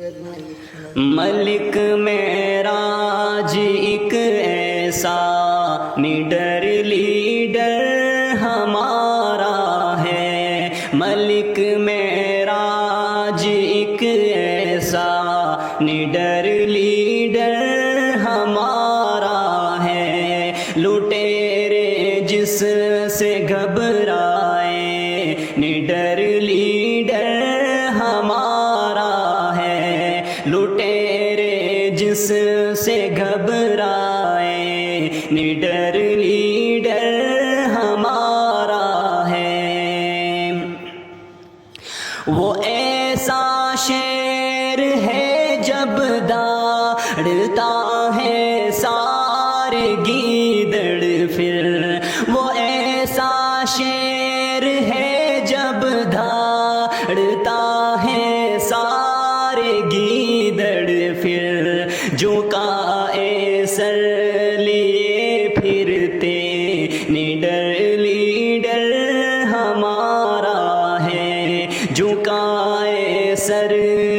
ملک معراج ایک ایسا نڈر لیڈر ہمارا ہے، ملک معراج ایک ایسا نڈر لیڈر ہمارا ہے، لٹیرے جس سے گھبرائے نڈر لیڈر ہمارا ہے، لٹیرے جس سے گھبرائے نڈر لیڈر ہمارا ہے۔ وہ ایسا شیر ہے جب داڑتا ہے سارے گیدڑ، پھر وہ ایسا شیر ہے جب داڑتا ہے سارے گیدڑ، پھر جھکائے سر لیے پھرتے نڈر لیڈر ہمارا ہے، جھکائے سر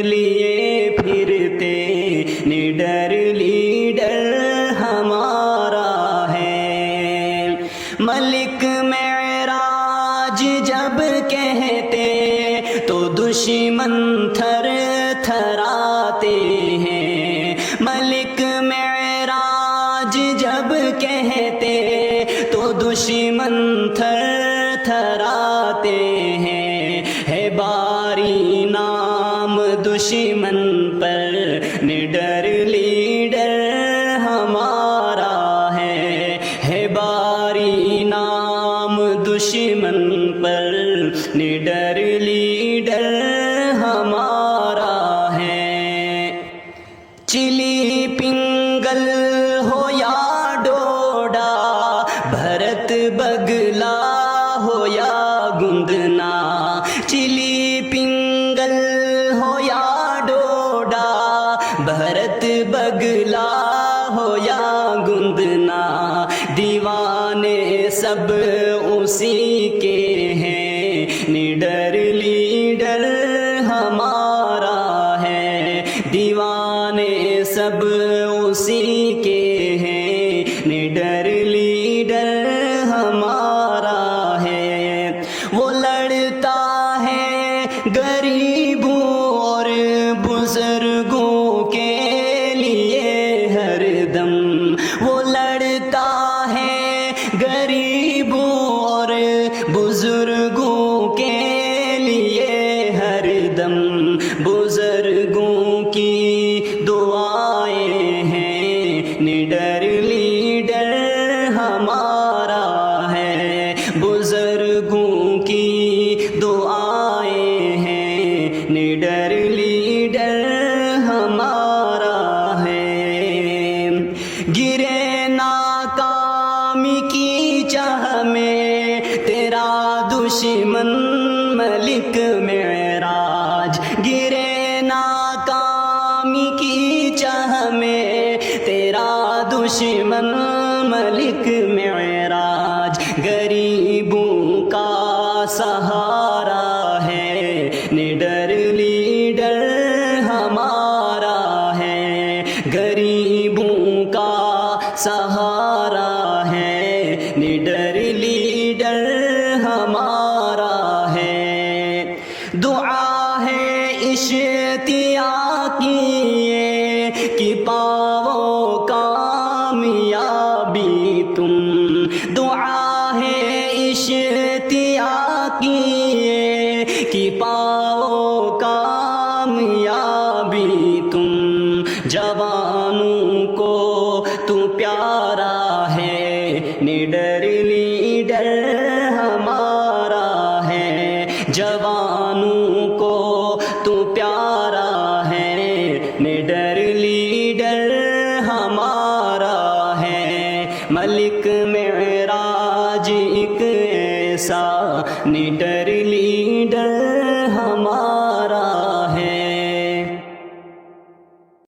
لیے پھرتے نڈر لیڈر ہمارا ہے۔ ملک معراج جب کہتے تو دشمن تھر تھراتے ہیں، ملک معراج جب کہتے تو دشمن تھر تھراتے ہیں، ہے باری نام دشمن پر نڈر لیڈر ہمارا ہے باری نام دشمن پر نڈر لیڈر ہمارا ہے۔ چلی پنگل ہو یا ڈوڈا، بھرت بگلا ہو یا گندنا، چلی پنگل ہو یا ڈوڈا، بھرت بگلا ہو یا گندنا، دیوانے سب اسی کے ہیں نڈر لیڈر ہمارا ہے، دیوانے سب اسی کے ہیں نڈر لیڈر ہمارا ہے۔ وہ لڑتا ہے غریبوں اور بزرگوں کے لیے ہر دم، وہ لڑتا ہے غریبوں اور بزرگوں کے لیے ہر دم، بزرگوں کی دعائیں ہیں نڈر لیڈر ہمارا ہے، بزرگوں کی دعائیں ہیں نڈر لیڈر ہمارا ہے۔ گرے ناکامی کی چاہ میں تیرا دشمن ملک معراج، گرے ناکامی کی چاہ میں تیرا دشمن ملک معراج، غریبوں کا سہارا ہے نڈر لیڈر ہمارا ہے، غریبوں کا سہارا ہے نڈر لیڈر ہمارا ہے۔ دعا ہے اشتیاق کی کہ پاؤ کامیابی تم، دعا ہے اشتیاق کی کہ پاؤ کامیابی تم، جوانوں کو تو پیارا ہے نڈر لیڈر ہمارا ہے، جوانوں کو تو پیارا ہے نڈر لیڈر ہمارا ہے۔ ملک معراج ایک ایسا نڈر لیڈر